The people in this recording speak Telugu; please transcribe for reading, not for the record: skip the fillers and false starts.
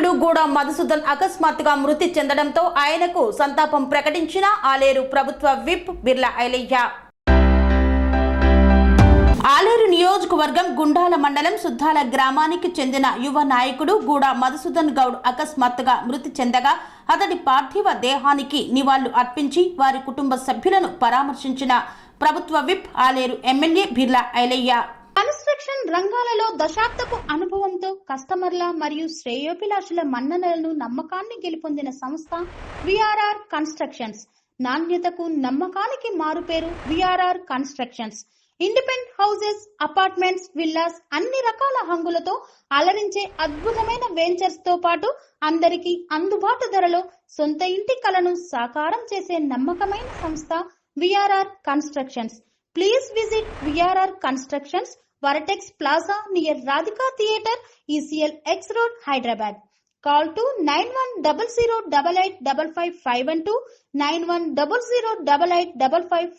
నాయకుడు గూడ మధుసూదన్ అకస్మాత్తుగా మృతి చెందడంతో ఆయనకు సంతాపం ప్రకటించిన ఆలేరు ప్రభుత్వ విప్ బిర్లా ఐలయ్య. ఆలేరు నియోజకవర్గం గుండాల మండలం సుద్దాల గ్రామానికి చెందిన యువ నాయకుడు గూడ మధుసూదన్ గౌడ్ అకస్మాత్తుగా మృతి చెందగా అతడి పార్థివ దేహానికి నివాళులు అర్పించి వారి కుటుంబ సభ్యులను పరామర్శించిన ప్రభుత్వ whip Aler MLA Birla Ailaiah. Construction రంగాలలో దశాబ్దపు అనుభవంతో కస్టమర్ల మరియు శ్రేయోభిలాషుల మన్ననలను నమ్మకాన్ని గెలుపొందిన సంస్థ విఆర్ఆర్ కన్స్ట్రక్షన్స్. నాణ్యతకు నమ్మకానికి మారుపేరు VRR constructions. Independent houses, apartments, villas అన్ని రకాల హంగులతో అలరించే అద్భుతమైన వెంచర్స్ తో పాటు అందరికీ అందుబాటు ధరలో సొంత ఇంటి కలను సాకారం చేసే నమ్మకమైన సంస్థ VRR constructions. Please visit VRR Constructions, Varatex Plaza near Radhika Theatre, ECL X Road, Hyderabad. Call to 9100885551 91008855.